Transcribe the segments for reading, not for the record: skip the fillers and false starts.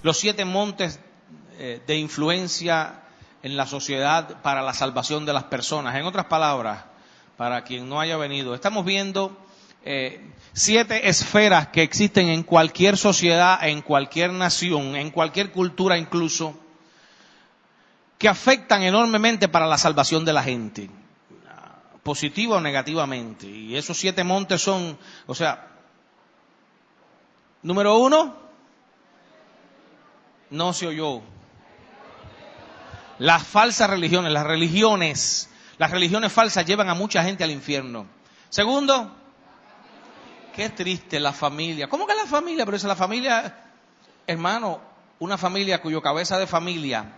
los 7 montes de influencia en la sociedad para la salvación de las personas. En otras palabras, para quien no haya venido, estamos viendo 7 esferas que existen en cualquier sociedad, en cualquier nación, en cualquier cultura incluso, que afectan enormemente para la salvación de la gente, positiva o negativamente. Y esos 7 montes son, o sea, número 1, no se oyó. Las falsas religiones, las religiones falsas llevan a mucha gente al infierno. Segundo, qué triste la familia. ¿Cómo que la familia? Pero es la familia, hermano, una familia cuyo cabeza de familia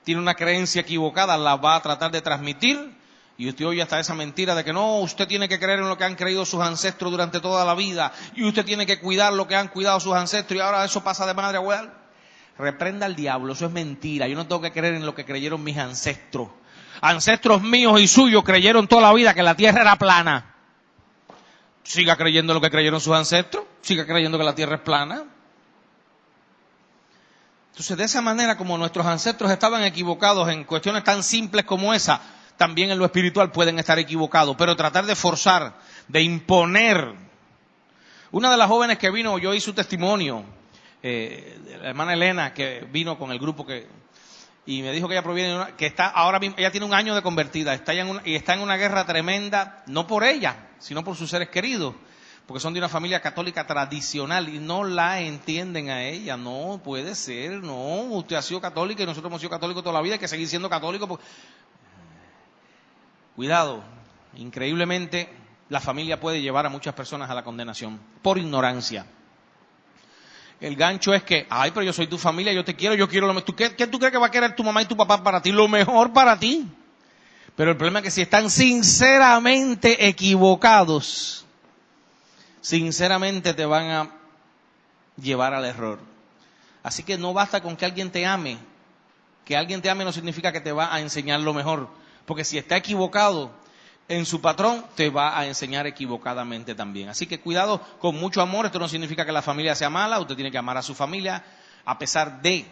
tiene una creencia equivocada, la va a tratar de transmitir. Y usted oye hasta esa mentira de que no, usted tiene que creer en lo que han creído sus ancestros durante toda la vida. Y usted tiene que cuidar lo que han cuidado sus ancestros y ahora eso pasa de madre a abuela. Reprenda al diablo, eso es mentira. Yo no tengo que creer en lo que creyeron mis ancestros. Ancestros míos y suyos creyeron toda la vida que la tierra era plana. Siga creyendo lo que creyeron sus ancestros, siga creyendo que la tierra es plana. Entonces, de esa manera, como nuestros ancestros estaban equivocados en cuestiones tan simples como esa, también en lo espiritual pueden estar equivocados. Pero tratar de forzar, de imponer. Una de las jóvenes que vino, yo hice su testimonio, la hermana Elena, que vino con el grupo y me dijo que ella proviene que está ahora mismo, ella tiene 1 año de convertida, está en una guerra tremenda, no por ella, sino por sus seres queridos, porque son de una familia católica tradicional y no la entienden a ella. No puede ser, no, usted ha sido católica y nosotros hemos sido católicos toda la vida, hay que seguir siendo católicos. Cuidado, increíblemente la familia puede llevar a muchas personas a la condenación por ignorancia. El gancho es que, ay, pero yo soy tu familia, yo te quiero, yo quiero lo mejor. ¿Qué tú crees que va a querer tu mamá y tu papá para ti? Lo mejor para ti. Pero el problema es que si están sinceramente equivocados, sinceramente te van a llevar al error. Así que no basta con que alguien te ame. Que alguien te ame no significa que te va a enseñar lo mejor. Porque si está equivocado en su patrón, te va a enseñar equivocadamente también. Así que cuidado, con mucho amor. Esto no significa que la familia sea mala. Usted tiene que amar a su familia a pesar de.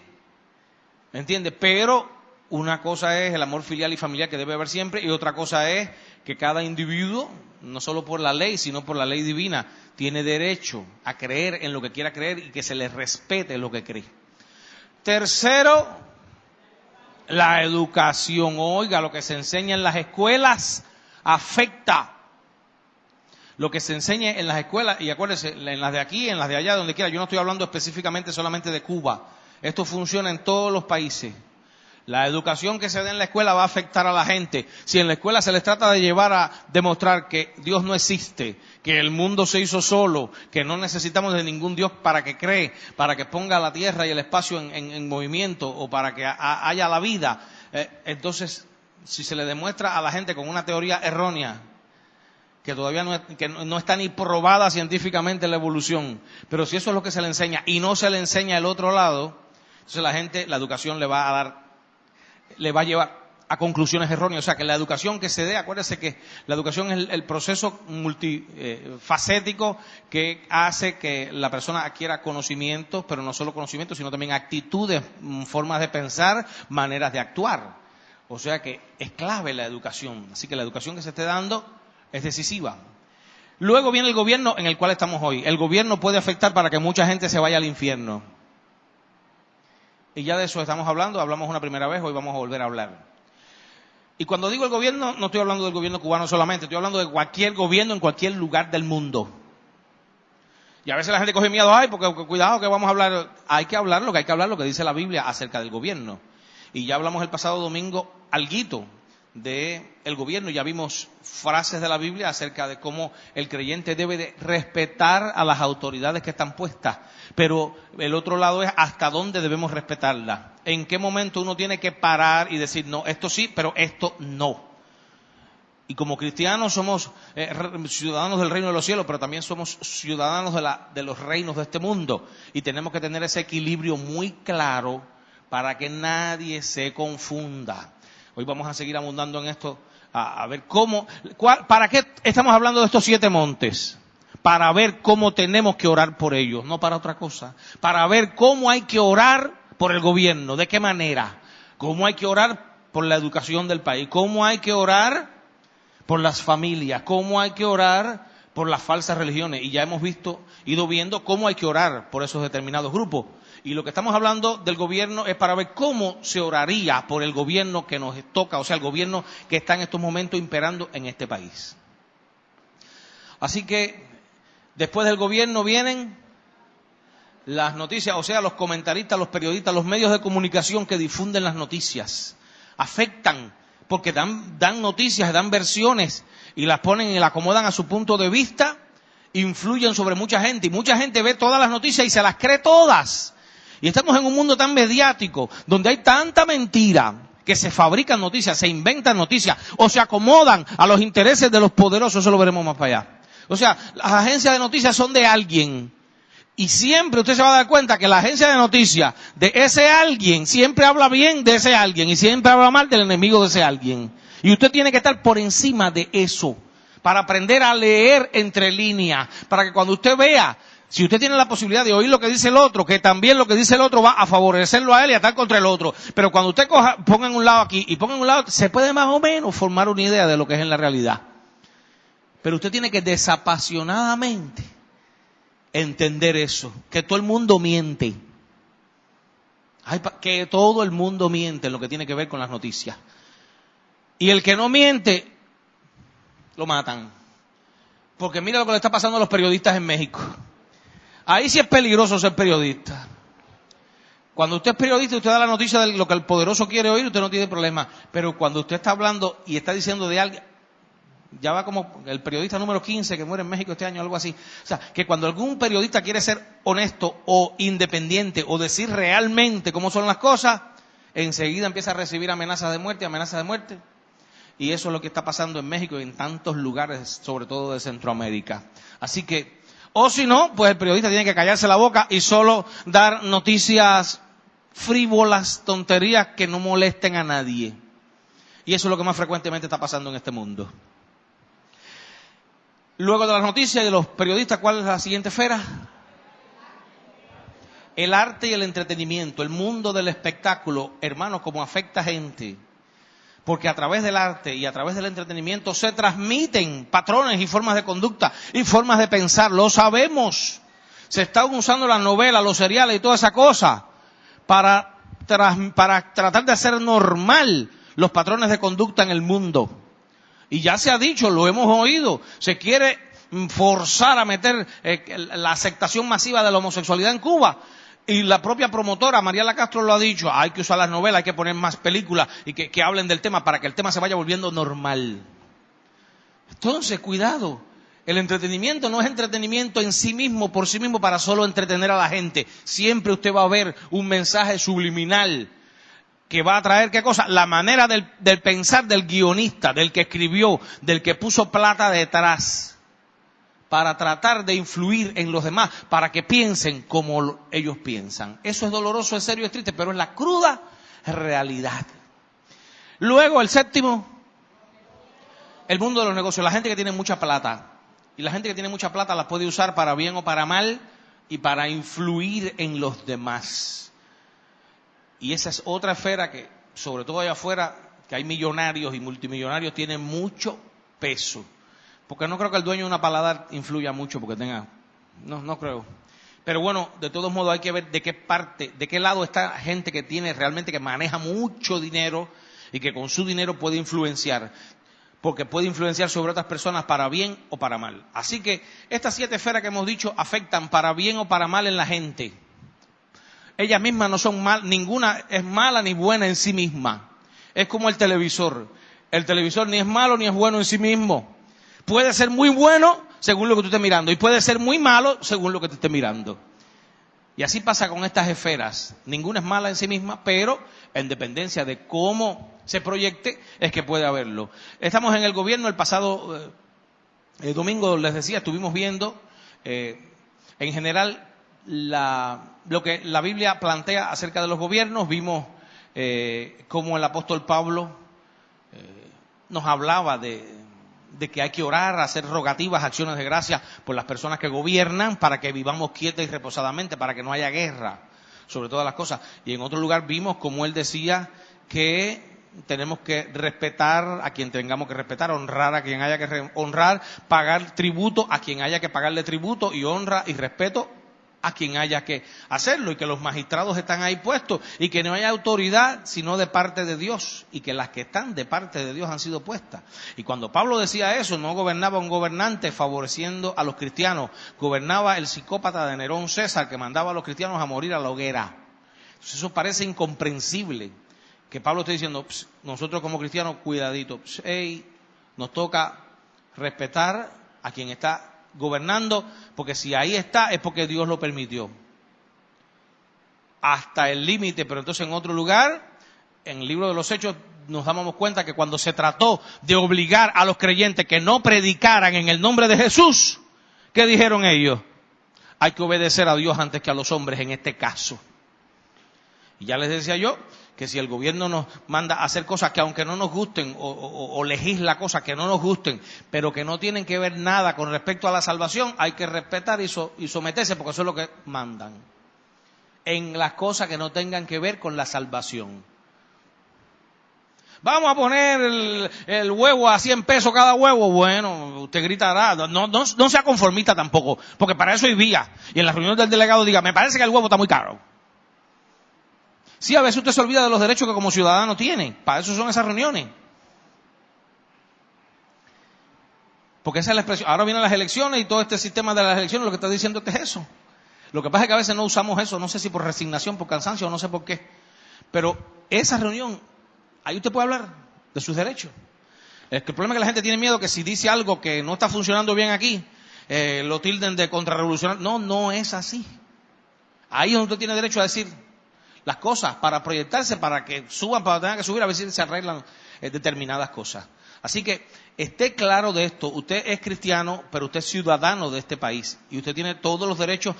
¿Me entiende? Pero una cosa es el amor filial y familiar que debe haber siempre, y otra cosa es que cada individuo, no solo por la ley, sino por la ley divina, tiene derecho a creer en lo que quiera creer y que se le respete lo que cree. Tercero, la educación. Oiga, lo que se enseña en las escuelas afecta. Lo que se enseña en las escuelas, y acuérdense, en las de aquí, en las de allá, donde quiera. Yo no estoy hablando específicamente solamente de Cuba. Esto funciona en todos los países. La educación que se da en la escuela va a afectar a la gente. Si en la escuela se les trata de llevar a demostrar que Dios no existe, que el mundo se hizo solo, que no necesitamos de ningún Dios para que cree, para que ponga la tierra y el espacio en movimiento o para que haya la vida, entonces si se le demuestra a la gente con una teoría errónea, que todavía no está ni probada científicamente la evolución, pero si eso es lo que se le enseña y no se le enseña el otro lado, entonces la gente, la educación le va a llevar a conclusiones erróneas. O sea, que la educación que se dé, acuérdese que la educación es el proceso multifacético que hace que la persona adquiera conocimientos, pero no solo conocimientos, sino también actitudes, formas de pensar, maneras de actuar. O sea que es clave la educación. Así que la educación que se esté dando es decisiva. Luego viene el gobierno en el cual estamos hoy. El gobierno puede afectar para que mucha gente se vaya al infierno. Y ya de eso estamos hablando, hablamos una primera vez, hoy vamos a volver a hablar. Y cuando digo el gobierno, no estoy hablando del gobierno cubano solamente, estoy hablando de cualquier gobierno en cualquier lugar del mundo. Y a veces la gente coge miedo, ay, porque cuidado que vamos a hablar, hay que hablar lo que dice la Biblia acerca del gobierno. Y ya hablamos el pasado domingo alguito del gobierno, ya vimos frases de la Biblia acerca de cómo el creyente debe de respetar a las autoridades que están puestas, pero el otro lado es hasta dónde debemos respetarlas, en qué momento uno tiene que parar y decir, no, esto sí, pero esto no. Y como cristianos somos ciudadanos del reino de los cielos, pero también somos ciudadanos de los reinos de este mundo, y tenemos que tener ese equilibrio muy claro para que nadie se confunda. Hoy vamos a seguir abundando en esto, a ver para qué estamos hablando de estos 7 montes. para ver cómo tenemos que orar por ellos, no para otra cosa. Para ver cómo hay que orar por el gobierno, de qué manera, cómo hay que orar por la educación del país, cómo hay que orar por las familias, cómo hay que orar por las falsas religiones. Y ya hemos ido viendo cómo hay que orar por esos determinados grupos. Y lo que estamos hablando del gobierno es para ver cómo se oraría por el gobierno que nos toca, o sea, el gobierno que está en estos momentos imperando en este país. Así que después del gobierno vienen las noticias, o sea, los comentaristas, los periodistas, los medios de comunicación que difunden las noticias. Afectan, porque dan noticias, dan versiones y las ponen y las acomodan a su punto de vista, influyen sobre mucha gente y mucha gente ve todas las noticias y se las cree todas. Y estamos en un mundo tan mediático, donde hay tanta mentira, que se fabrican noticias, se inventan noticias, o se acomodan a los intereses de los poderosos, eso lo veremos más para allá. O sea, las agencias de noticias son de alguien, y siempre usted se va a dar cuenta que la agencia de noticias de ese alguien, siempre habla bien de ese alguien, y siempre habla mal del enemigo de ese alguien. Y usted tiene que estar por encima de eso, para aprender a leer entre líneas, para que cuando usted vea, si usted tiene la posibilidad de oír lo que dice el otro, que también lo que dice el otro va a favorecerlo a él y a estar contra el otro. Pero cuando usted ponga en un lado aquí y ponga en un lado, se puede más o menos formar una idea de lo que es en la realidad. Pero usted tiene que desapasionadamente entender eso, que todo el mundo miente. Que todo el mundo miente en lo que tiene que ver con las noticias. Y el que no miente, lo matan. Porque mira lo que le está pasando a los periodistas en México. Ahí sí es peligroso ser periodista. Cuando usted es periodista y usted da la noticia de lo que el poderoso quiere oír, usted no tiene problema. Pero cuando usted está hablando y está diciendo de alguien, ya va como el periodista número 15 que muere en México este año, algo así. O sea, que cuando algún periodista quiere ser honesto o independiente o decir realmente cómo son las cosas, enseguida empieza a recibir amenazas de muerte, amenazas de muerte. Y eso es lo que está pasando en México y en tantos lugares, sobre todo de Centroamérica. Así que, o si no, pues el periodista tiene que callarse la boca y solo dar noticias frívolas, tonterías que no molesten a nadie. Y eso es lo que más frecuentemente está pasando en este mundo. Luego de las noticias y de los periodistas, ¿cuál es la siguiente esfera? El arte y el entretenimiento, el mundo del espectáculo, hermanos, como afecta a gente. Porque a través del arte y a través del entretenimiento se transmiten patrones y formas de conducta y formas de pensar. Lo sabemos. Se están usando las novelas, los seriales y toda esa cosa para tratar de hacer normal los patrones de conducta en el mundo. Y ya se ha dicho, lo hemos oído, se quiere forzar a meter la aceptación masiva de la homosexualidad en Cuba. Y la propia promotora, Mariela Castro, lo ha dicho, hay que usar las novelas, hay que poner más películas y que hablen del tema para que el tema se vaya volviendo normal. Entonces, cuidado, el entretenimiento no es entretenimiento en sí mismo, por sí mismo, para solo entretener a la gente. Siempre usted va a ver un mensaje subliminal que va a traer, ¿qué cosa? La manera del pensar del guionista, del que escribió, del que puso plata detrás, para tratar de influir en los demás, para que piensen como ellos piensan. Eso es doloroso, es serio, es triste, pero es la cruda realidad. Luego, el séptimo, el mundo de los negocios. La gente que tiene mucha plata. Y la gente que tiene mucha plata la puede usar para bien o para mal y para influir en los demás. Y esa es otra esfera que, sobre todo allá afuera, que hay millonarios y multimillonarios, tienen mucho peso. Porque no creo que el dueño de una paladar influya mucho porque tenga... No creo. Pero bueno, de todos modos hay que ver de qué parte, de qué lado está gente que tiene realmente, que maneja mucho dinero y que con su dinero puede influenciar. Porque puede influenciar sobre otras personas para bien o para mal. Así que estas 7 esferas que hemos dicho afectan para bien o para mal en la gente. Ellas mismas no son mal, ninguna es mala ni buena en sí misma. Es como el televisor. El televisor ni es malo ni es bueno en sí mismo. Puede ser muy bueno según lo que tú estés mirando y puede ser muy malo según lo que tú estés mirando. Y así pasa con estas esferas. Ninguna es mala en sí misma, pero en dependencia de cómo se proyecte es que puede haberlo. Estamos en el gobierno, el pasado domingo, les decía, estuvimos viendo en general lo que la Biblia plantea acerca de los gobiernos. Vimos cómo el apóstol Pablo nos hablaba de de que hay que orar, hacer rogativas, acciones de gracia por las personas que gobiernan para que vivamos quietos y reposadamente, para que no haya guerra, sobre todas las cosas. Y en otro lugar vimos como él decía que tenemos que respetar a quien tengamos que respetar, honrar a quien haya que honrar, pagar tributo a quien haya que pagarle tributo y honra y respeto a quien haya que hacerlo, y que los magistrados están ahí puestos y que no hay autoridad sino de parte de Dios, y que las que están de parte de Dios han sido puestas. Y cuando Pablo decía eso, no gobernaba un gobernante favoreciendo a los cristianos, gobernaba el psicópata de Nerón César, que mandaba a los cristianos a morir a la hoguera. Entonces eso parece incomprensible, que Pablo esté diciendo, nosotros como cristianos, cuidadito, nos toca respetar a quien está gobernando, porque si ahí está es porque Dios lo permitió. Hasta el límite, pero entonces en otro lugar, en el libro de los Hechos, nos damos cuenta que cuando se trató de obligar a los creyentes que no predicaran en el nombre de Jesús, ¿qué dijeron ellos? Hay que obedecer a Dios antes que a los hombres en este caso. Y ya les decía yo que si el gobierno nos manda a hacer cosas que aunque no nos gusten o legisla cosas que no nos gusten, pero que no tienen que ver nada con respecto a la salvación, hay que respetar y someterse, porque eso es lo que mandan. En las cosas que no tengan que ver con la salvación. Vamos a poner el huevo a 100 pesos cada huevo. Bueno, usted gritará. No sea conformista tampoco, porque para eso hay vía. Y en la reunión del delegado diga, me parece que el huevo está muy caro. Sí, a veces usted se olvida de los derechos que como ciudadano tiene. Para eso son esas reuniones. Porque esa es la expresión. Ahora vienen las elecciones y todo este sistema de las elecciones lo que está diciendo es eso. Lo que pasa es que a veces no usamos eso, no sé si por resignación, por cansancio, no sé por qué. Pero esa reunión, ahí usted puede hablar de sus derechos. El problema es que la gente tiene miedo que si dice algo que no está funcionando bien aquí, lo tilden de contrarrevolucionario. No es así. Ahí es donde usted tiene derecho a decir las cosas, para proyectarse, para que suban, para tener que subir, a ver si se arreglan determinadas cosas. Así que esté claro de esto, usted es cristiano, pero usted es ciudadano de este país, y usted tiene todos los derechos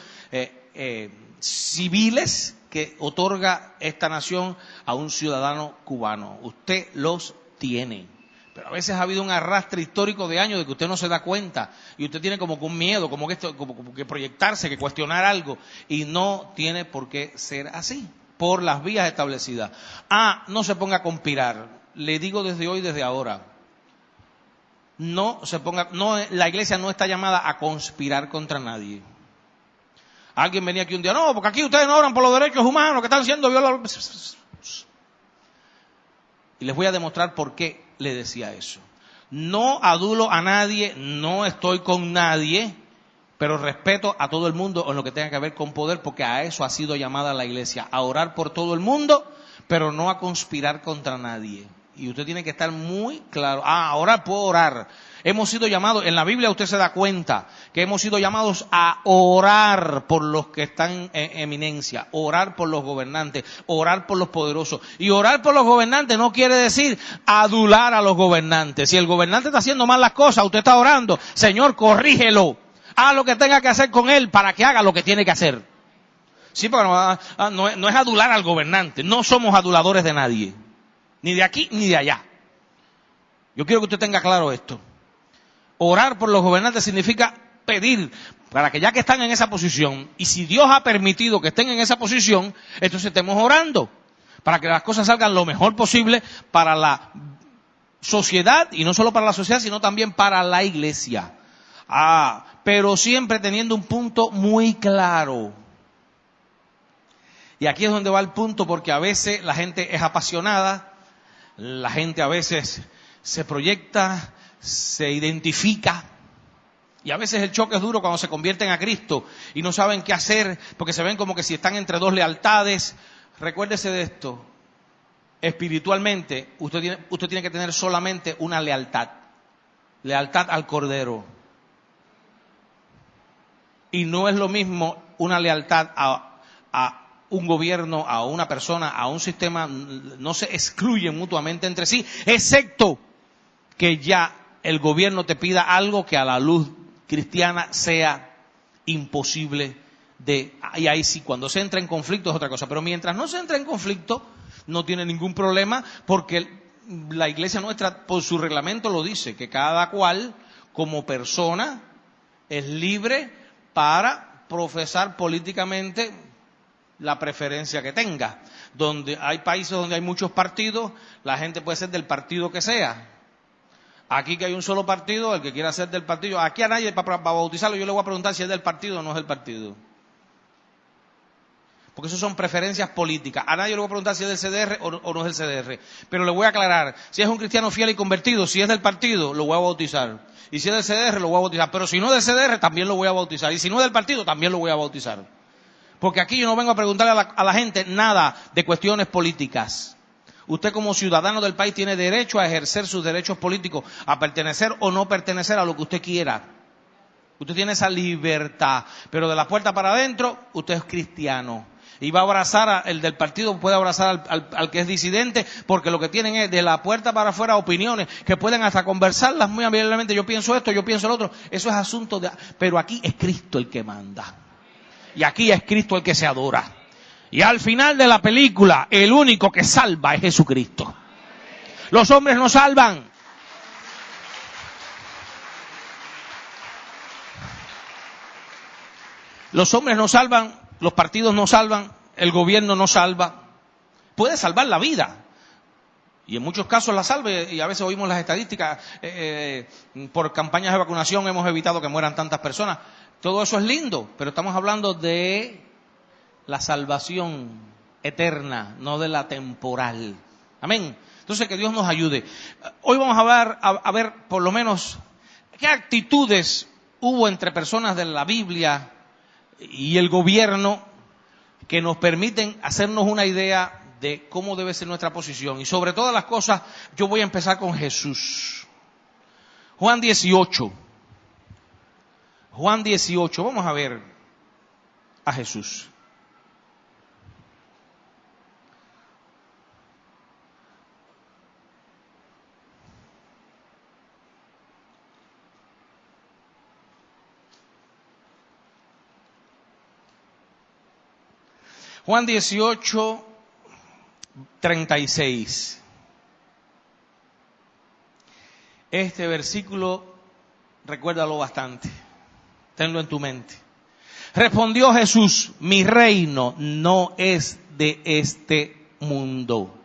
civiles que otorga esta nación a un ciudadano cubano. Usted los tiene. Pero a veces ha habido un arrastre histórico de años de que usted no se da cuenta, y usted tiene como que un miedo, como que proyectarse, que cuestionar algo, y no tiene por qué ser así, por las vías establecidas. No se ponga a conspirar. Le digo desde hoy, desde ahora, la iglesia no está llamada a conspirar contra nadie. Alguien venía aquí un día, no, porque aquí ustedes no oran por los derechos humanos que están siendo violados. Y les voy a demostrar por qué le decía eso. No adulo a nadie, no estoy con nadie, pero respeto a todo el mundo en lo que tenga que ver con poder, porque a eso ha sido llamada la iglesia, a orar por todo el mundo, pero no a conspirar contra nadie. Y usted tiene que estar muy claro. Orar puedo orar. Hemos sido llamados, en la Biblia usted se da cuenta, que hemos sido llamados a orar por los que están en eminencia, orar por los gobernantes, orar por los poderosos. Y orar por los gobernantes no quiere decir adular a los gobernantes. Si el gobernante está haciendo mal las cosas, usted está orando, Señor, corrígelo. Haz lo que tenga que hacer con él para que haga lo que tiene que hacer. Sí, pero no es adular al gobernante. No somos aduladores de nadie. Ni de aquí ni de allá. Yo quiero que usted tenga claro esto. Orar por los gobernantes significa pedir para que ya que están en esa posición, y si Dios ha permitido que estén en esa posición, entonces estemos orando para que las cosas salgan lo mejor posible para la sociedad, y no solo para la sociedad, sino también para la iglesia. Pero siempre teniendo un punto muy claro. Y aquí es donde va el punto, porque a veces la gente es apasionada, la gente a veces se proyecta, se identifica, y a veces el choque es duro cuando se convierten a Cristo y no saben qué hacer, porque se ven como que si están entre dos lealtades. Recuérdese de esto, espiritualmente usted tiene que tener solamente una lealtad al Cordero. Y no es lo mismo una lealtad a un gobierno, a una persona, a un sistema. No se excluyen mutuamente entre sí, excepto que ya el gobierno te pida algo que a la luz cristiana sea imposible y ahí sí, cuando se entra en conflicto es otra cosa. Pero mientras no se entra en conflicto, no tiene ningún problema, porque la iglesia nuestra, por su reglamento lo dice, que cada cual como persona es libre para profesar políticamente la preferencia que tenga. Donde hay países donde hay muchos partidos, la gente puede ser del partido que sea. Aquí que hay un solo partido, el que quiera ser del partido, aquí a nadie para bautizarlo, yo le voy a preguntar si es del partido o no es del partido. Porque eso son preferencias políticas. A nadie le voy a preguntar si es del CDR o no es del CDR. Pero le voy a aclarar, si es un cristiano fiel y convertido, si es del partido, lo voy a bautizar. Y si es del CDR, lo voy a bautizar. Pero si no es del CDR, también lo voy a bautizar. Y si no es del partido, también lo voy a bautizar. Porque aquí yo no vengo a preguntarle a la gente nada de cuestiones políticas. Usted como ciudadano del país tiene derecho a ejercer sus derechos políticos, a pertenecer o no pertenecer a lo que usted quiera. Usted tiene esa libertad. Pero de la puerta para adentro, usted es cristiano. Y va a abrazar, el del partido puede abrazar al que es disidente, porque lo que tienen es de la puerta para afuera opiniones que pueden hasta conversarlas muy amablemente. Yo pienso esto, yo pienso lo otro. Eso es asunto de... Pero aquí es Cristo el que manda. Y aquí es Cristo el que se adora. Y al final de la película, el único que salva es Jesucristo. Los hombres no salvan. Los hombres no salvan, los partidos no salvan, el gobierno no salva. Puede salvar la vida. Y en muchos casos la salva, y a veces oímos las estadísticas, por campañas de vacunación hemos evitado que mueran tantas personas. Todo eso es lindo, pero estamos hablando de la salvación eterna, no de la temporal. Amén. Entonces que Dios nos ayude. Hoy vamos a ver por lo menos qué actitudes hubo entre personas de la Biblia y el gobierno que nos permiten hacernos una idea de cómo debe ser nuestra posición. Y sobre todas las cosas, yo voy a empezar con Jesús. Juan 18. Juan 18. Vamos a ver a Jesús. Juan 18, 36. Este versículo, recuérdalo bastante. Tenlo en tu mente. Respondió Jesús, mi reino no es de este mundo.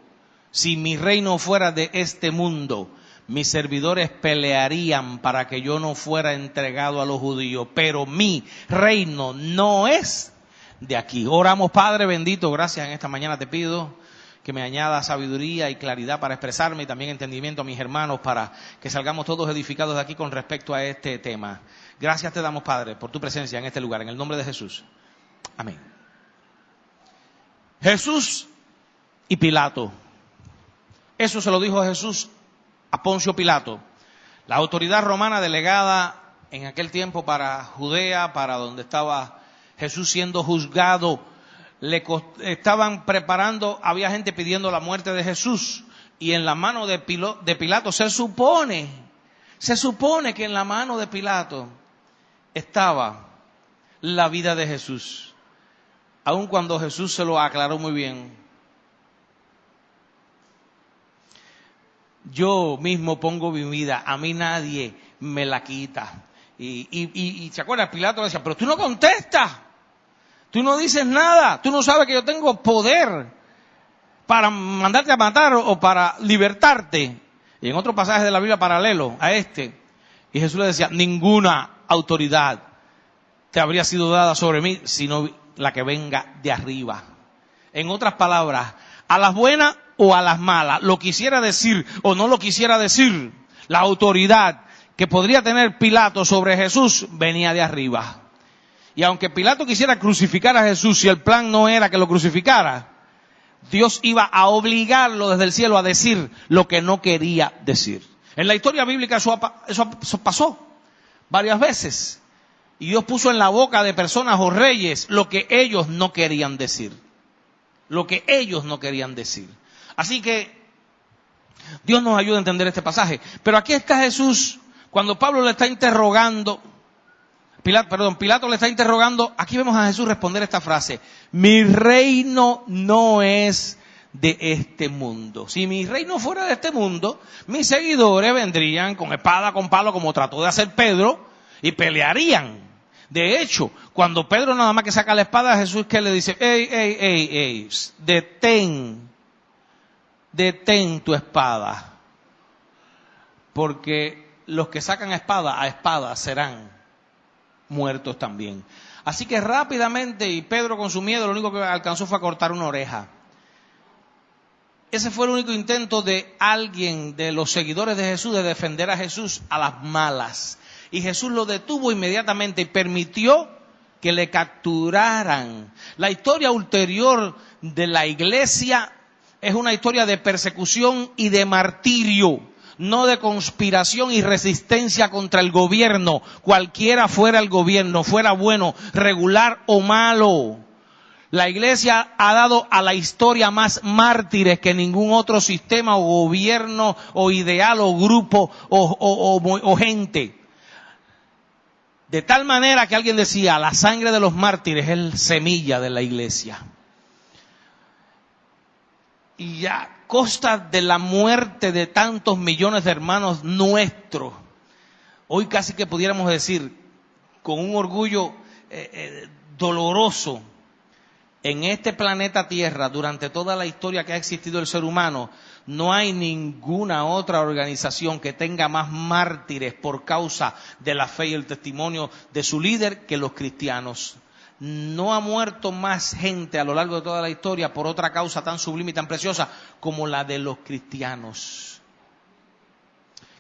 Si mi reino fuera de este mundo, mis servidores pelearían para que yo no fuera entregado a los judíos. Pero mi reino no es de aquí. Oramos, Padre bendito, gracias en esta mañana te pido que me añada sabiduría y claridad para expresarme y también entendimiento a mis hermanos para que salgamos todos edificados de aquí con respecto a este tema. Gracias te damos, Padre, por tu presencia en este lugar, en el nombre de Jesús. Amén. Jesús y Pilato. Eso se lo dijo Jesús a Poncio Pilato, la autoridad romana delegada en aquel tiempo para Judea, para donde estaba Jesús siendo juzgado. Estaban preparando, había gente pidiendo la muerte de Jesús, y en la mano de Pilato se supone que en la mano de Pilato estaba la vida de Jesús, aun cuando Jesús se lo aclaró muy bien. Yo mismo pongo mi vida, a mí nadie me la quita. Y se acuerda, Pilato decía, pero tú no contestas. Tú no dices nada, tú no sabes que yo tengo poder para mandarte a matar o para libertarte. Y en otro pasaje de la Biblia paralelo a este, y Jesús le decía, ninguna autoridad te habría sido dada sobre mí, sino la que venga de arriba. En otras palabras, a las buenas o a las malas, lo quisiera decir o no lo quisiera decir, la autoridad que podría tener Pilato sobre Jesús venía de arriba. Y aunque Pilato quisiera crucificar a Jesús, si el plan no era que lo crucificara, Dios iba a obligarlo desde el cielo a decir lo que no quería decir. En la historia bíblica eso pasó varias veces. Y Dios puso en la boca de personas o reyes lo que ellos no querían decir. Lo que ellos no querían decir. Así que Dios nos ayuda a entender este pasaje. Pero aquí está Jesús, cuando Pablo le está interrogando, Pilato le está interrogando, aquí vemos a Jesús responder esta frase, mi reino no es de este mundo. Si mi reino fuera de este mundo, mis seguidores vendrían con espada, con palo, como trató de hacer Pedro, y pelearían. De hecho, cuando Pedro nada más que saca la espada, Jesús que le dice, ey, detén tu espada. Porque los que sacan espada a espada serán muertos también. Así que rápidamente, y Pedro con su miedo lo único que alcanzó fue a cortar una oreja. Ese fue el único intento de alguien, de los seguidores de Jesús, de defender a Jesús a las malas. Y Jesús lo detuvo inmediatamente y permitió que le capturaran. La historia ulterior de la iglesia es una historia de persecución y de martirio, no de conspiración y resistencia contra el gobierno, cualquiera fuera el gobierno, fuera bueno, regular o malo. La iglesia ha dado a la historia más mártires que ningún otro sistema o gobierno o ideal o grupo o gente. De tal manera que alguien decía, la sangre de los mártires es la semilla de la iglesia. Y a costa de la muerte de tantos millones de hermanos nuestros, hoy casi que pudiéramos decir, con un orgullo doloroso, en este planeta Tierra, durante toda la historia que ha existido el ser humano, no hay ninguna otra organización que tenga más mártires por causa de la fe y el testimonio de su líder que los cristianos. No ha muerto más gente a lo largo de toda la historia por otra causa tan sublime y tan preciosa como la de los cristianos,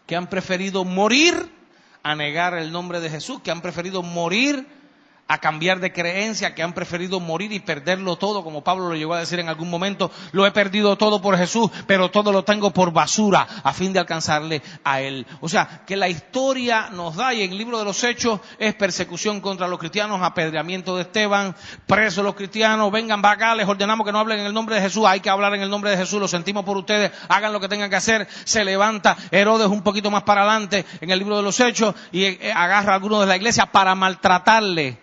que han preferido morir a negar el nombre de Jesús, que han preferido morir a cambiar de creencia, que han preferido morir y perderlo todo, como Pablo lo llegó a decir en algún momento, lo he perdido todo por Jesús, pero todo lo tengo por basura, a fin de alcanzarle a Él. O sea, que la historia nos da, y en el libro de los Hechos, es persecución contra los cristianos, apedreamiento de Esteban, presos los cristianos, vengan para acá, les ordenamos que no hablen en el nombre de Jesús, hay que hablar en el nombre de Jesús, lo sentimos por ustedes, hagan lo que tengan que hacer. Se levanta Herodes un poquito más para adelante en el libro de los Hechos y agarra a algunos de la iglesia para maltratarle.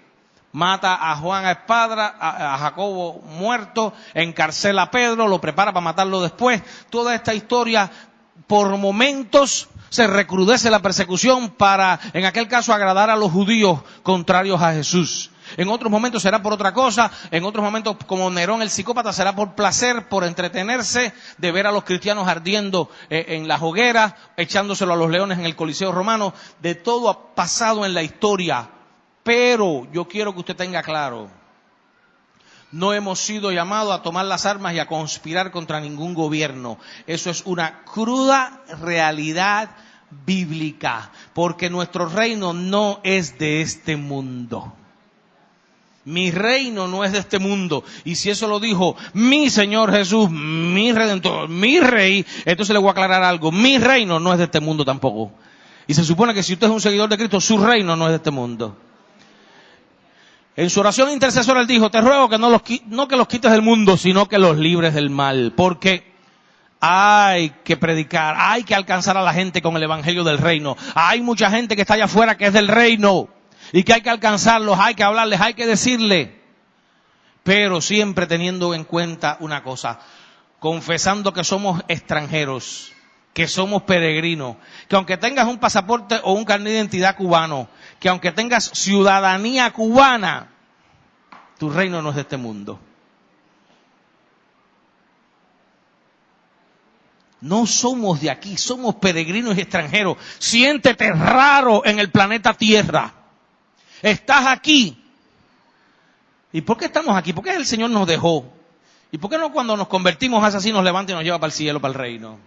Mata a Juan a espada, a Jacobo muerto, encarcela a Pedro, lo prepara para matarlo después. Toda esta historia, por momentos, se recrudece la persecución para, en aquel caso, agradar a los judíos contrarios a Jesús. En otros momentos será por otra cosa, en otros momentos, como Nerón el psicópata, será por placer, por entretenerse, de ver a los cristianos ardiendo en las hogueras, echándoselo a los leones en el Coliseo Romano. De todo ha pasado en la historia. Pero yo quiero que usted tenga claro, no hemos sido llamados a tomar las armas y a conspirar contra ningún gobierno. Eso es una cruda realidad bíblica, porque nuestro reino no es de este mundo. Mi reino no es de este mundo. Y si eso lo dijo mi Señor Jesús, mi Redentor, mi Rey, entonces le voy a aclarar algo. Mi reino no es de este mundo tampoco. Y se supone que si usted es un seguidor de Cristo, su reino no es de este mundo. En su oración intercesora él dijo, te ruego que no que los quites del mundo, sino que los libres del mal. Porque hay que predicar, hay que alcanzar a la gente con el evangelio del reino. Hay mucha gente que está allá afuera que es del reino y que hay que alcanzarlos, hay que hablarles, hay que decirles. Pero siempre teniendo en cuenta una cosa, confesando que somos extranjeros, que somos peregrinos, que aunque tengas un pasaporte o un carnet de identidad cubano, que aunque tengas ciudadanía cubana, tu reino no es de este mundo. No somos de aquí, somos peregrinos y extranjeros. Siéntete raro en el planeta Tierra. Estás aquí. ¿Y por qué estamos aquí? ¿Por qué el Señor nos dejó? ¿Y por qué no cuando nos convertimos hace así nos levanta y nos lleva para el cielo, para el reino?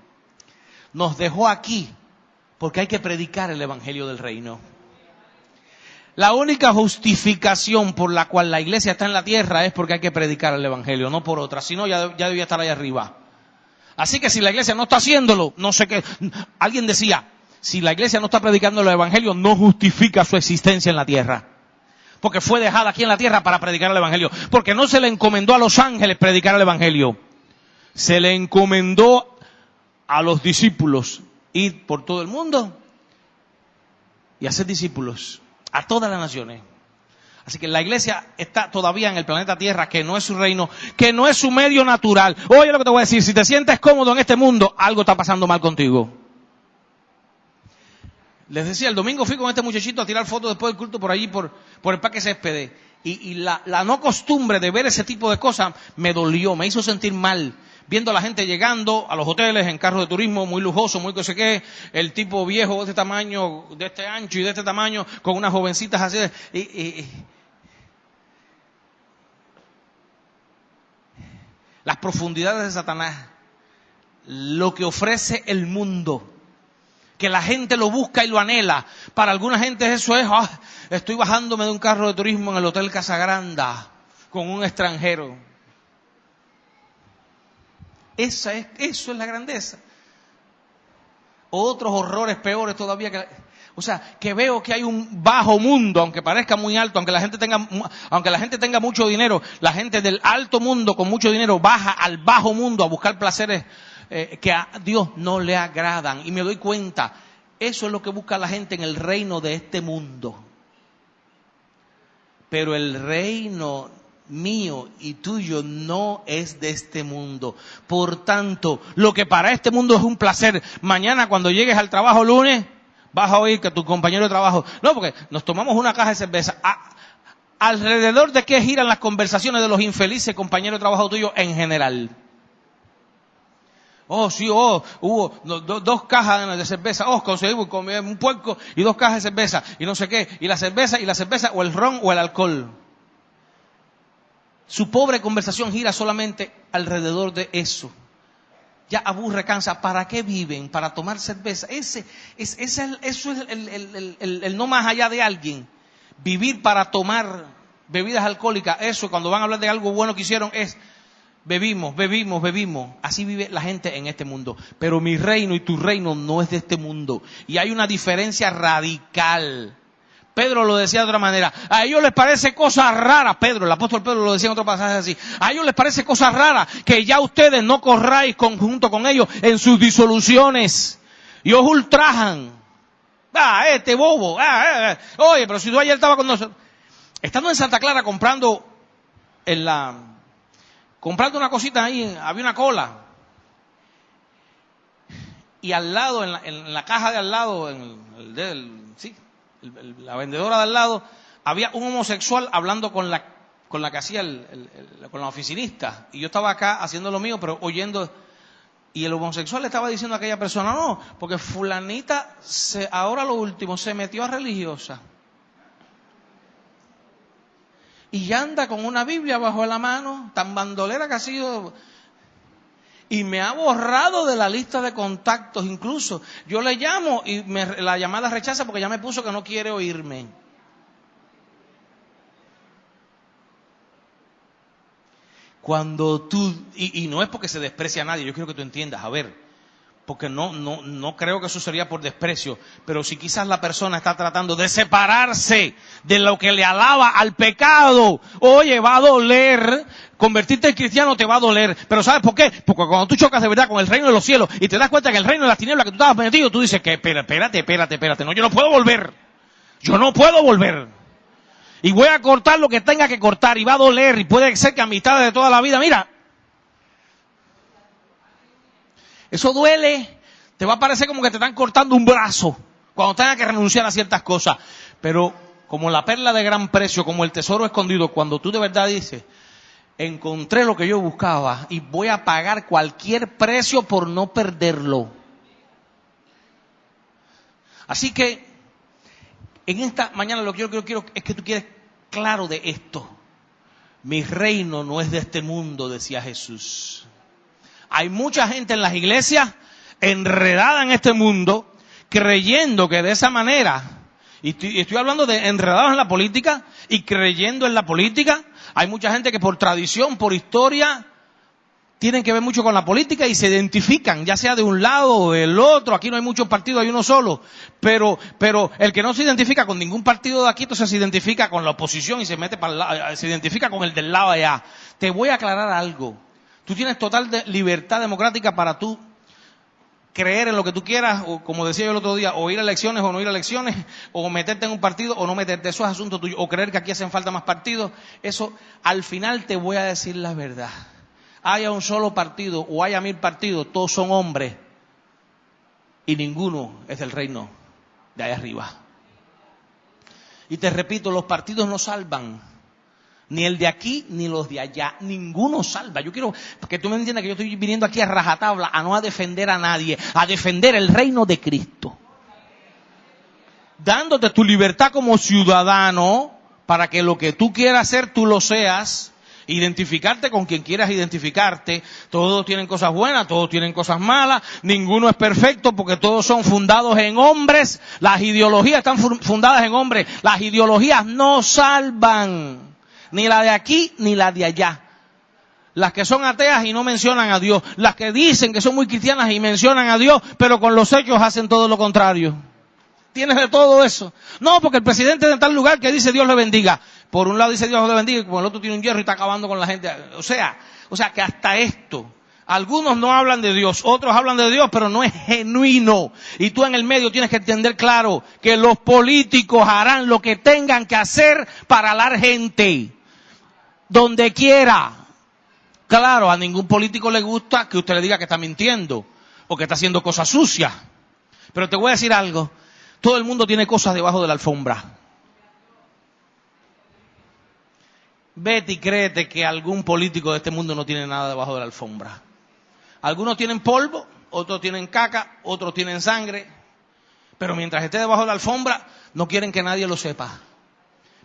Nos dejó aquí porque hay que predicar el evangelio del reino. La única justificación por la cual la iglesia está en la tierra es porque hay que predicar el evangelio, no por otra. Si no, ya debía estar ahí arriba. Así que si la iglesia no está haciéndolo, no sé qué. Alguien decía, si la iglesia no está predicando el evangelio, no justifica su existencia en la tierra. Porque fue dejada aquí en la tierra para predicar el evangelio. Porque no se le encomendó a los ángeles predicar el evangelio. Se le encomendó a los discípulos ir por todo el mundo y hacer discípulos a todas las naciones, Así que la iglesia está todavía en el planeta Tierra, que no es su reino, que no es su medio natural. Oye lo que te voy a decir, si te sientes cómodo en este mundo, algo está pasando mal contigo. Les decía, el domingo fui con este muchachito a tirar fotos después del culto por allí, por el Parque Césped. Y la no costumbre de ver ese tipo de cosas me dolió, me hizo sentir mal. Viendo a la gente llegando a los hoteles en carros de turismo muy lujosos, muy no sé qué, el tipo viejo de este tamaño, de este ancho y de este tamaño, con unas jovencitas así. Las profundidades de Satanás, lo que ofrece el mundo, que la gente lo busca y lo anhela. Para alguna gente eso es, estoy bajándome de un carro de turismo en el Hotel Casagranda con un extranjero. Eso es la grandeza. Otros horrores peores todavía que veo que hay un bajo mundo, aunque parezca muy alto, aunque la gente tenga mucho dinero, la gente del alto mundo con mucho dinero baja al bajo mundo a buscar placeres que a Dios no le agradan. Y me doy cuenta, eso es lo que busca la gente en el reino de este mundo. Pero el reino mío y tuyo no es de este mundo. Por tanto, lo que para este mundo es un placer, mañana cuando llegues al trabajo lunes, vas a oír que tu compañero de trabajo, no, porque nos tomamos una caja de cerveza. ¿Alrededor de qué giran las conversaciones de los infelices compañeros de trabajo tuyos en general? Hubo dos cajas de cerveza. Conseguimos un puerco y 2 cajas de cerveza. Y no sé qué. Y la cerveza, o el ron, o el alcohol. Su pobre conversación gira solamente alrededor de eso. Ya aburre, cansa. ¿Para qué viven? ¿Para tomar cerveza? Eso es el no más allá de alguien. Vivir para tomar bebidas alcohólicas. Eso, cuando van a hablar de algo bueno que hicieron, es bebimos. Así vive la gente en este mundo. Pero mi reino y tu reino no es de este mundo. Y hay una diferencia radical. Pedro lo decía de otra manera. A ellos les parece cosa rara. El apóstol Pedro lo decía en otro pasaje así. A ellos les parece cosa rara que ya ustedes no corráis junto con ellos en sus disoluciones. Y os ultrajan. Este bobo. Oye, pero si tú ayer estabas con nosotros. Estando en Santa Clara comprando una cosita ahí, había una cola. Y al lado, en la caja de al lado, la vendedora de al lado, había un homosexual hablando con la que hacía con la oficinista. Y yo estaba acá haciendo lo mío, pero oyendo. Y el homosexual le estaba diciendo a aquella persona, no, porque fulanita, ahora lo último, se metió a religiosa. Y ya anda con una Biblia bajo la mano, tan bandolera que ha sido. Y me ha borrado de la lista de contactos incluso. Yo le llamo y la llamada rechaza porque ya me puso que no quiere oírme. Cuando tú, y no es porque se desprecia a nadie, yo quiero que tú entiendas, a ver, porque no creo que eso sería por desprecio, pero si quizás la persona está tratando de separarse de lo que le alaba al pecado, oye, va a doler, convertirte en cristiano te va a doler, pero ¿sabes por qué? Porque cuando tú chocas de verdad con el reino de los cielos y te das cuenta que el reino de las tinieblas que tú estabas metido, tú dices que espérate, no, yo no puedo volver. Y voy a cortar lo que tenga que cortar y va a doler y puede ser que amistades de toda la vida, mira, eso duele, te va a parecer como que te están cortando un brazo cuando tengas que renunciar a ciertas cosas. Pero como la perla de gran precio, como el tesoro escondido, cuando tú de verdad dices, encontré lo que yo buscaba y voy a pagar cualquier precio por no perderlo. Así que en esta mañana lo que yo quiero es que tú quedes claro de esto. Mi reino no es de este mundo, decía Jesús. Hay mucha gente en las iglesias enredada en este mundo, creyendo que de esa manera, y estoy hablando de enredados en la política y creyendo en la política. Hay mucha gente que por tradición, por historia, tienen que ver mucho con la política y se identifican, ya sea de un lado o del otro. Aquí no hay muchos partidos, hay uno solo. Pero el que no se identifica con ningún partido de aquí, entonces se identifica con la oposición y se identifica con el del lado allá. Te voy a aclarar algo. Tú tienes total libertad democrática para tú creer en lo que tú quieras, o como decía yo el otro día, o ir a elecciones o no ir a elecciones, o meterte en un partido o no meterte, eso es asunto tuyo, o creer que aquí hacen falta más partidos, eso al final te voy a decir la verdad. Haya un solo partido o haya 1000 partidos, todos son hombres y ninguno es del reino de allá arriba. Y te repito, los partidos no salvan. Ni el de aquí, ni los de allá. Ninguno salva. Yo quiero que tú me entiendas que yo estoy viniendo aquí a rajatabla, a no a defender a nadie, a defender el reino de Cristo. Dándote tu libertad como ciudadano, para que lo que tú quieras hacer, tú lo seas. Identificarte con quien quieras identificarte. Todos tienen cosas buenas, todos tienen cosas malas. Ninguno es perfecto porque todos son fundados en hombres. Las ideologías están fundadas en hombres. Las ideologías no salvan. Ni la de aquí, ni la de allá. Las que son ateas y no mencionan a Dios. Las que dicen que son muy cristianas y mencionan a Dios, pero con los hechos hacen todo lo contrario. Tienes de todo eso. No, porque el presidente de tal lugar que dice Dios le bendiga. Por un lado dice Dios le bendiga y por el otro tiene un hierro y está acabando con la gente. O sea que hasta esto. Algunos no hablan de Dios, otros hablan de Dios, pero no es genuino. Y tú en el medio tienes que entender claro que los políticos harán lo que tengan que hacer para la gente. Donde quiera. Claro, a ningún político le gusta que usted le diga que está mintiendo o que está haciendo cosas sucias. Pero te voy a decir algo. Todo el mundo tiene cosas debajo de la alfombra. Vete y créete que algún político de este mundo no tiene nada debajo de la alfombra. Algunos tienen polvo, otros tienen caca, otros tienen sangre. Pero mientras esté debajo de la alfombra, no quieren que nadie lo sepa.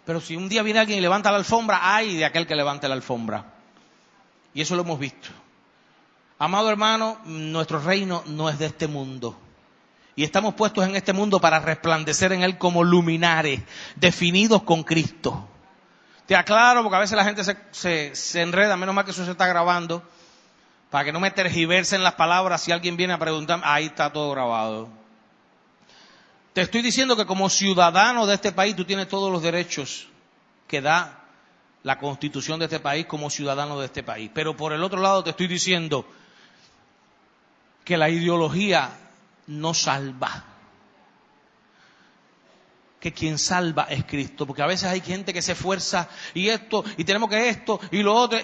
Pero si un día viene alguien y levanta la alfombra, ay de aquel que levante la alfombra. Y eso lo hemos visto. Amado hermano, nuestro reino no es de este mundo. Y estamos puestos en este mundo para resplandecer en él como luminares, definidos con Cristo. Te aclaro, porque a veces la gente se enreda, menos mal que eso se está grabando, para que no me tergiversen las palabras. Si alguien viene a preguntar, ahí está todo grabado. Te estoy diciendo que como ciudadano de este país, tú tienes todos los derechos que da la Constitución de este país como ciudadano de este país. Pero por el otro lado te estoy diciendo que la ideología no salva. Que quien salva es Cristo. Porque a veces hay gente que se esfuerza y esto, y tenemos que esto, y lo otro,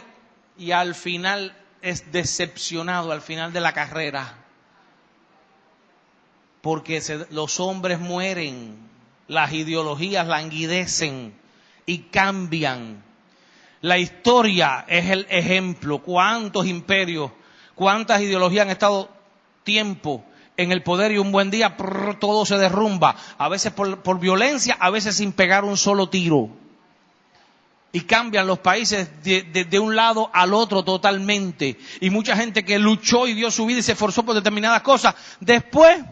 y al final es decepcionado al final de la carrera. Porque los hombres mueren, las ideologías languidecen y cambian. La historia es el ejemplo. ¿Cuántos imperios, cuántas ideologías han estado tiempo en el poder y un buen día todo se derrumba? A veces por violencia, a veces sin pegar un solo tiro. Y cambian los países de un lado al otro totalmente. Y mucha gente que luchó y dio su vida y se esforzó por determinadas cosas, después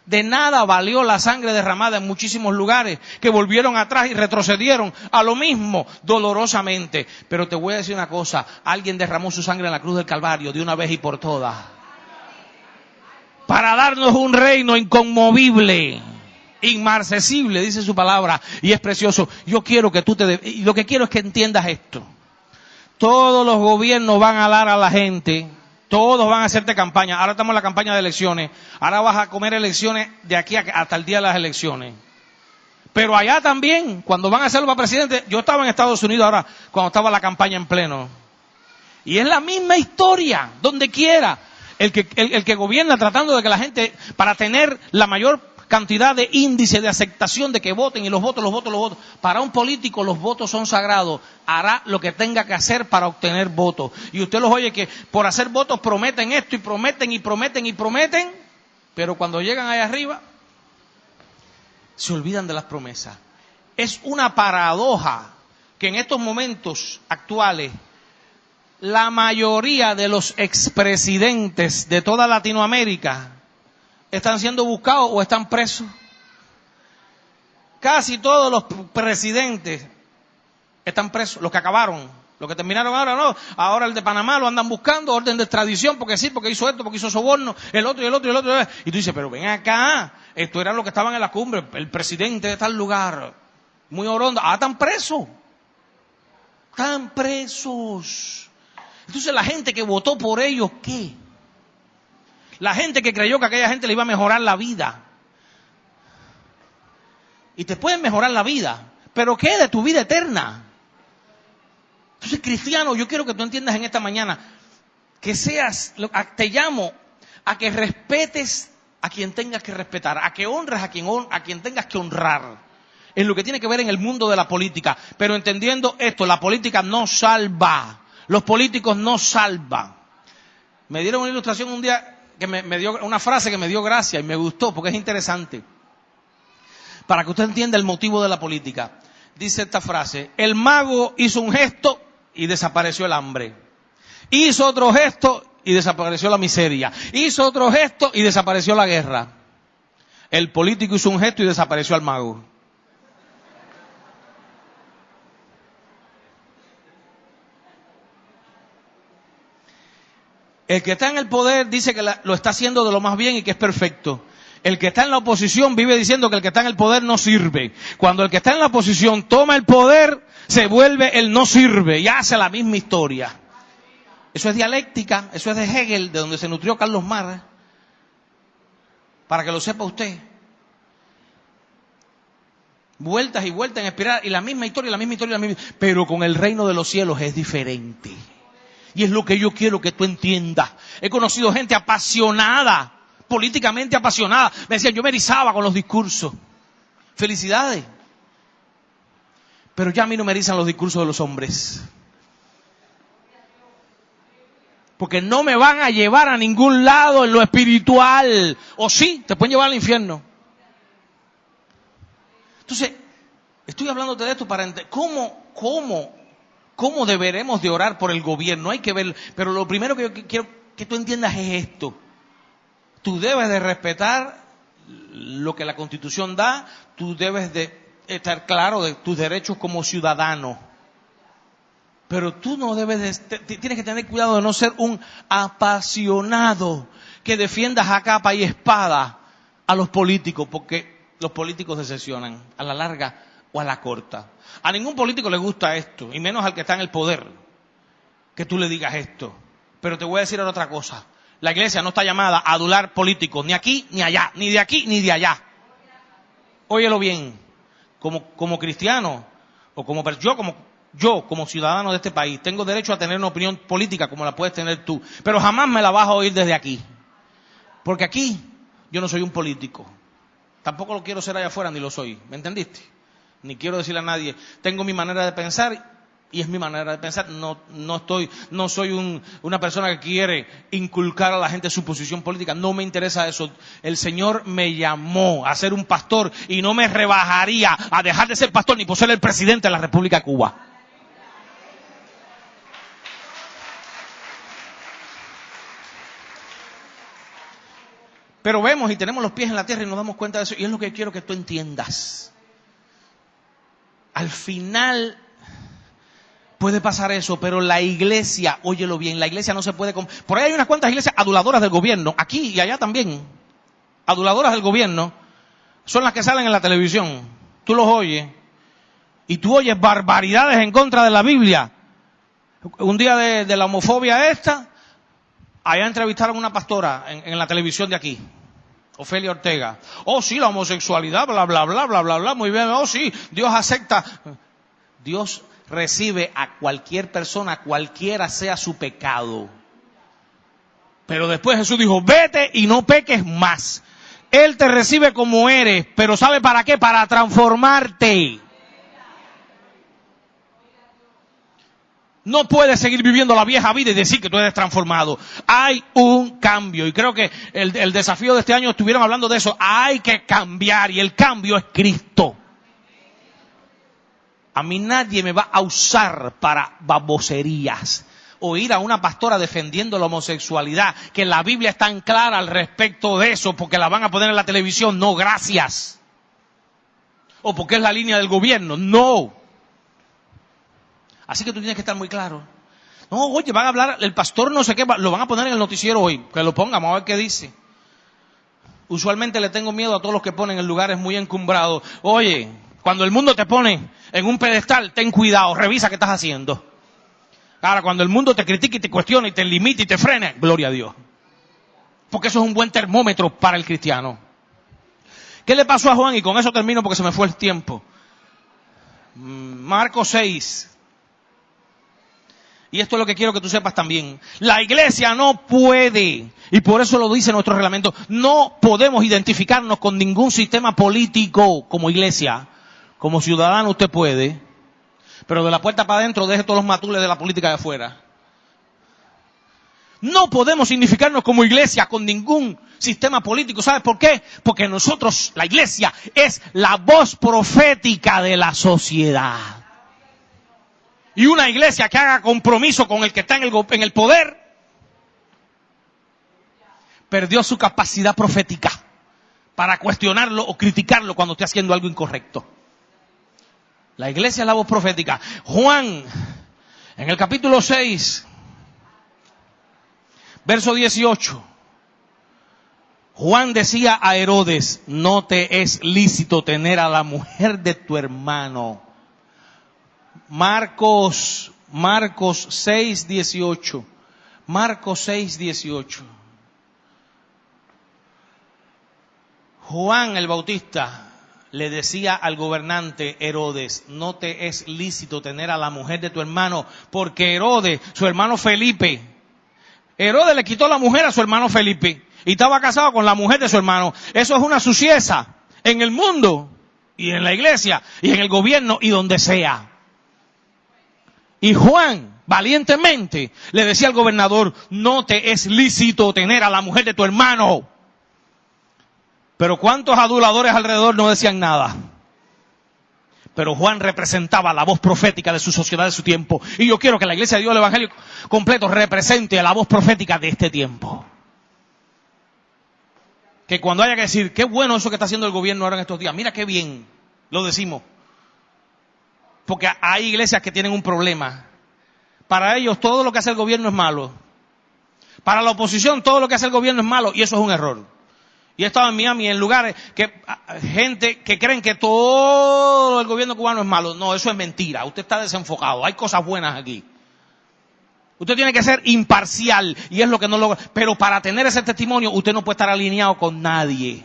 de nada valió la sangre derramada en muchísimos lugares, que volvieron atrás y retrocedieron a lo mismo dolorosamente. Pero te voy a decir una cosa, alguien derramó su sangre en la cruz del Calvario de una vez y por todas, para darnos un reino inconmovible, inmarcesible, dice su palabra, y es precioso. Yo quiero que lo que quiero es que entiendas esto. Todos los gobiernos van a dar a la gente, todos van a hacerte campaña. Ahora estamos en la campaña de elecciones. Ahora vas a comer elecciones de aquí hasta el día de las elecciones. Pero allá también, cuando van a hacerlo para presidente, yo estaba en Estados Unidos ahora, cuando estaba la campaña en pleno. Y es la misma historia, donde quiera. El que gobierna tratando de que la gente, para tener la mayor cantidad de índice de aceptación de que voten, y los votos. Para un político los votos son sagrados. Hará lo que tenga que hacer para obtener votos. Y usted los oye que por hacer votos prometen esto y prometen, pero cuando llegan allá arriba se olvidan de las promesas. Es una paradoja que en estos momentos actuales la mayoría de los expresidentes de toda Latinoamérica están siendo buscados o están presos. Casi todos los presidentes están presos, los que acabaron, los que terminaron ahora no. Ahora el de Panamá lo andan buscando, orden de extradición, porque sí, porque hizo esto, porque hizo soborno, el otro. Y tú dices, pero ven acá, esto eran los que estaban en la cumbre, el presidente de tal lugar, muy orondo. Están presos. Están presos. Entonces la gente que votó por ellos, ¿qué? La gente que creyó que a aquella gente le iba a mejorar la vida. Y te pueden mejorar la vida, pero ¿qué de tu vida eterna? Entonces, cristiano, yo quiero que tú entiendas en esta mañana que te llamo a que respetes a quien tengas que respetar, a que honres a quien tengas que honrar, en lo que tiene que ver en el mundo de la política. Pero entendiendo esto, la política no salva, los políticos no salvan. Me dieron una ilustración un día que me dio una frase que me dio gracia y me gustó porque es interesante, para que usted entienda el motivo de la política. Dice esta frase: el mago hizo un gesto y desapareció el hambre. Hizo otro gesto y desapareció la miseria. Hizo otro gesto y desapareció la guerra. El político hizo un gesto y desapareció al mago. El que está en el poder dice que lo está haciendo de lo más bien y que es perfecto. El que está en la oposición vive diciendo que el que está en el poder no sirve. Cuando el que está en la oposición toma el poder, se vuelve el no sirve y hace la misma historia. Eso es dialéctica, eso es de Hegel, de donde se nutrió Carlos Marx. Para que lo sepa usted. Vueltas y vueltas en espiral y la misma historia, la misma historia, la misma. Pero con el reino de los cielos es diferente. Y es lo que yo quiero que tú entiendas. He conocido gente apasionada, políticamente apasionada. Me decían, yo me erizaba con los discursos. Felicidades. Pero ya a mí no me erizan los discursos de los hombres. Porque no me van a llevar a ningún lado en lo espiritual. O sí, te pueden llevar al infierno. Entonces, estoy hablándote de esto para entender cómo deberemos de orar por el gobierno. Hay que ver, pero lo primero que yo quiero que tú entiendas es esto. Tú debes de respetar lo que la Constitución da, tú debes de estar claro de tus derechos como ciudadano. Pero tú no debes tienes que tener cuidado de no ser un apasionado que defiendas a capa y espada a los políticos, porque los políticos decepcionan a la larga o a la corta. A ningún político le gusta esto, y menos al que está en el poder, que tú le digas esto. Pero te voy a decir ahora otra cosa. La iglesia no está llamada a adular políticos, ni aquí ni allá, ni de aquí ni de allá. Óyelo bien, como cristiano, o como ciudadano de este país, tengo derecho a tener una opinión política como la puedes tener tú, pero jamás me la vas a oír desde aquí. Porque aquí yo no soy un político. Tampoco lo quiero ser allá afuera, ni lo soy. ¿Me entendiste? Ni quiero decirle a nadie, tengo mi manera de pensar y es mi manera de pensar. No soy una persona que quiere inculcar a la gente su posición política. No me interesa eso. El Señor me llamó a ser un pastor y no me rebajaría a dejar de ser pastor ni por ser el presidente de la República de Cuba. Pero vemos y tenemos los pies en la tierra y nos damos cuenta de eso. Y es lo que quiero que tú entiendas. Al final puede pasar eso, pero la iglesia, óyelo bien, la iglesia no se puede... Por ahí hay unas cuantas iglesias aduladoras del gobierno, aquí y allá también. Aduladoras del gobierno son las que salen en la televisión. Tú los oyes y tú oyes barbaridades en contra de la Biblia. Un día de la homofobia esta, allá entrevistaron a una pastora en la televisión de aquí, Ofelia Ortega. Oh, sí, la homosexualidad, bla, bla, bla, bla, bla, bla, muy bien. Oh, sí, Dios acepta. Dios recibe a cualquier persona, cualquiera sea su pecado. Pero después Jesús dijo, vete y no peques más. Él te recibe como eres, pero ¿sabe para qué? Para transformarte. No puedes seguir viviendo la vieja vida y decir que tú eres transformado. Hay un cambio. Y creo que el desafío de este año estuvieron hablando de eso. Hay que cambiar y el cambio es Cristo. A mí nadie me va a usar para baboserías. Oír a una pastora defendiendo la homosexualidad, que la Biblia es tan clara al respecto de eso, porque la van a poner en la televisión. No, gracias. O porque es la línea del gobierno. No. Así que tú tienes que estar muy claro. No, oye, van a hablar, el pastor no sé qué, lo van a poner en el noticiero hoy. Que lo pongan, vamos a ver qué dice. Usualmente le tengo miedo a todos los que ponen en lugares muy encumbrados. Oye, cuando el mundo te pone en un pedestal, ten cuidado, revisa qué estás haciendo. Ahora, cuando el mundo te critique y te cuestione y te limite y te frene, gloria a Dios. porque eso es un buen termómetro para el cristiano. ¿Qué le pasó a Juan? Y con eso termino porque se me fue el tiempo. Marcos 6. Y esto es lo que quiero que tú sepas también. La iglesia no puede, y por eso lo dice nuestro reglamento, no podemos identificarnos con ningún sistema político como iglesia. Como ciudadano usted puede, pero de la puerta para adentro deje todos los matules de la política de afuera. No podemos significarnos como iglesia con ningún sistema político. ¿Sabes por qué? Porque nosotros, la iglesia, es la voz profética de la sociedad. Y una iglesia que haga compromiso con el que está en el poder, perdió su capacidad profética para cuestionarlo o criticarlo cuando esté haciendo algo incorrecto. La iglesia es la voz profética. Juan, en el capítulo 6, verso 18, Juan decía a Herodes, no te es lícito tener a la mujer de tu hermano. Marcos 6:18. Marcos 6:18. Juan el Bautista le decía al gobernante Herodes, no te es lícito tener a la mujer de tu hermano, porque Herodes, su hermano Felipe, Herodes le quitó la mujer a su hermano Felipe y estaba casado con la mujer de su hermano. Eso es una suciedad en el mundo y en la iglesia y en el gobierno y donde sea. Y Juan, valientemente, le decía al gobernador, no te es lícito tener a la mujer de tu hermano. Pero ¿cuántos aduladores alrededor no decían nada? Pero Juan representaba la voz profética de su sociedad, de su tiempo. Y yo quiero que la iglesia de Dios, el evangelio completo, represente a la voz profética de este tiempo. Que cuando haya que decir, qué bueno eso que está haciendo el gobierno ahora en estos días, mira qué bien, lo decimos. Porque hay iglesias que tienen un problema. Para ellos todo lo que hace el gobierno es malo. Para la oposición todo lo que hace el gobierno es malo, y eso es un error. Y he estado en Miami en lugares que gente que creen que todo el gobierno cubano es malo. No, eso es mentira. Usted está desenfocado. Hay cosas buenas aquí. Usted tiene que ser imparcial y es lo que no logra. Pero para tener ese testimonio usted no puede estar alineado con nadie.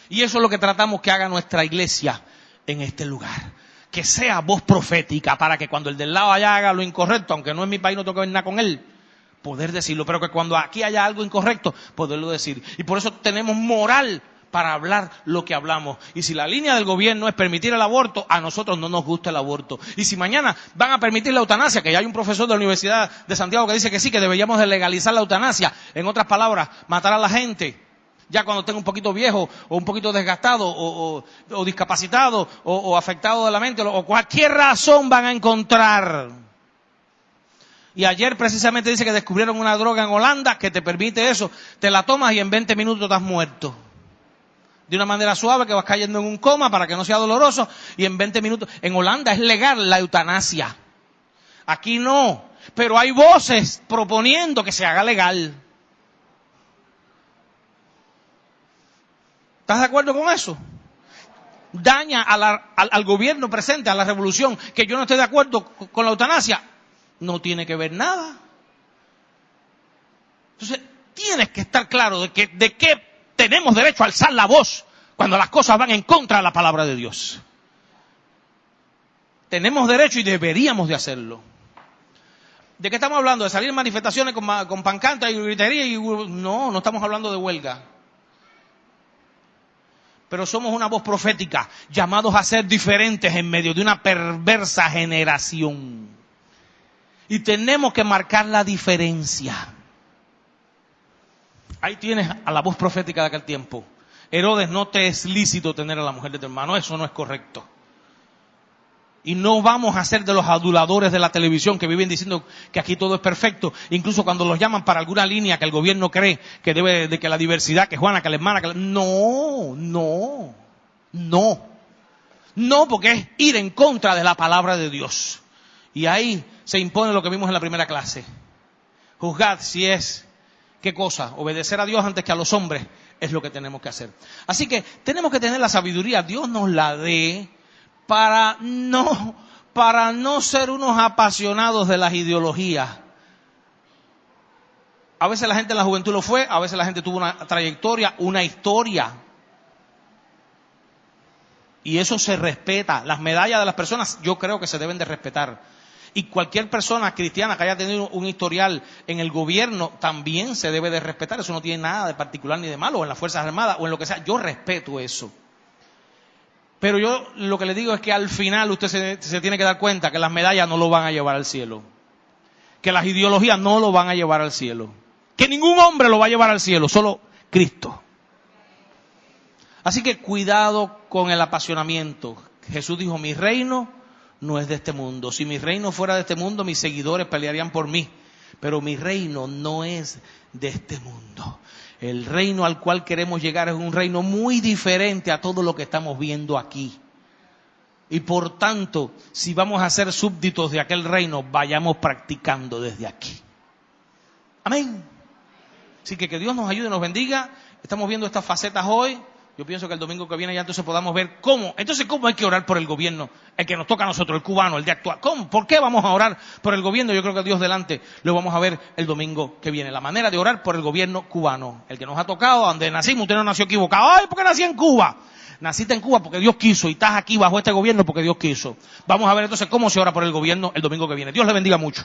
Y eso es lo que tratamos que haga nuestra iglesia en este lugar. Que sea voz profética para que cuando el del lado allá haga lo incorrecto, aunque no es mi país, no tengo que ver nada con él, poder decirlo, pero que cuando aquí haya algo incorrecto, poderlo decir. Y por eso tenemos moral para hablar lo que hablamos. Y si la línea del gobierno es permitir el aborto, a nosotros no nos gusta el aborto. Y si mañana van a permitir la eutanasia, que ya hay un profesor de la Universidad de Santiago que dice que sí, que deberíamos de legalizar la eutanasia, en otras palabras, matar a la gente, ya cuando esté un poquito viejo, o un poquito desgastado, o discapacitado, o afectado de la mente, o cualquier razón van a encontrar. Y ayer precisamente dice que descubrieron una droga en Holanda que te permite eso. Te la tomas y en 20 minutos estás muerto. De una manera suave que vas cayendo en un coma para que no sea doloroso. Y en 20 minutos. En Holanda es legal la eutanasia. Aquí no. Pero hay voces proponiendo que se haga legal. ¿Estás de acuerdo con eso? Daña al gobierno presente, a la revolución. Que yo no esté de acuerdo con la eutanasia. No tiene que ver nada. Entonces, tienes que estar claro de que tenemos derecho a alzar la voz cuando las cosas van en contra de la palabra de Dios. Tenemos derecho y deberíamos de hacerlo. ¿De qué estamos hablando? ¿De salir en manifestaciones con pancartas y gritería? No estamos hablando de huelga. Pero somos una voz profética, llamados a ser diferentes en medio de una perversa generación. Y tenemos que marcar la diferencia. Ahí tienes a la voz profética de aquel tiempo. Herodes, no te es lícito tener a la mujer de tu hermano. Eso no es correcto. Y no vamos a ser de los aduladores de la televisión que viven diciendo que aquí todo es perfecto. Incluso cuando los llaman para alguna línea que el gobierno cree que debe de que la diversidad, que Juana, que la hermana, que No, porque es ir en contra de la palabra de Dios. Y ahí se impone lo que vimos en la primera clase. Juzgad si es, ¿qué cosa? Obedecer a Dios antes que a los hombres es lo que tenemos que hacer. Así que tenemos que tener la sabiduría, Dios nos la dé, para no ser unos apasionados de las ideologías. A veces la gente en la juventud lo fue, a veces la gente tuvo una trayectoria, una historia. Y eso se respeta. Las medallas de las personas yo creo que se deben de respetar. Y cualquier persona cristiana que haya tenido un historial en el gobierno también se debe de respetar. Eso no tiene nada de particular ni de malo, o en las Fuerzas Armadas, o en lo que sea. Yo respeto eso. Pero yo lo que le digo es que al final usted se tiene que dar cuenta que las medallas no lo van a llevar al cielo. Que las ideologías no lo van a llevar al cielo. Que ningún hombre lo va a llevar al cielo, solo Cristo. Así que cuidado con el apasionamiento. Jesús dijo, mi reino no es de este mundo. Si mi reino fuera de este mundo, mis seguidores pelearían por mí. Pero mi reino no es de este mundo. El reino al cual queremos llegar es un reino muy diferente a todo lo que estamos viendo aquí. Y por tanto, si vamos a ser súbditos de aquel reino, vayamos practicando desde aquí. Amén. Así que Dios nos ayude y nos bendiga. Estamos viendo estas facetas hoy. Yo pienso que el domingo que viene ya entonces podamos ver cómo. Entonces, ¿cómo hay que orar por el gobierno? El que nos toca a nosotros, el cubano, el de actuar. ¿Cómo? ¿Por qué vamos a orar por el gobierno? Yo creo que Dios delante lo vamos a ver el domingo que viene. La manera de orar por el gobierno cubano. El que nos ha tocado, donde nacimos, usted no nació equivocado. ¡Ay, por qué nací en Cuba! Naciste en Cuba porque Dios quiso y estás aquí bajo este gobierno porque Dios quiso. Vamos a ver entonces cómo se ora por el gobierno el domingo que viene. Dios le bendiga mucho.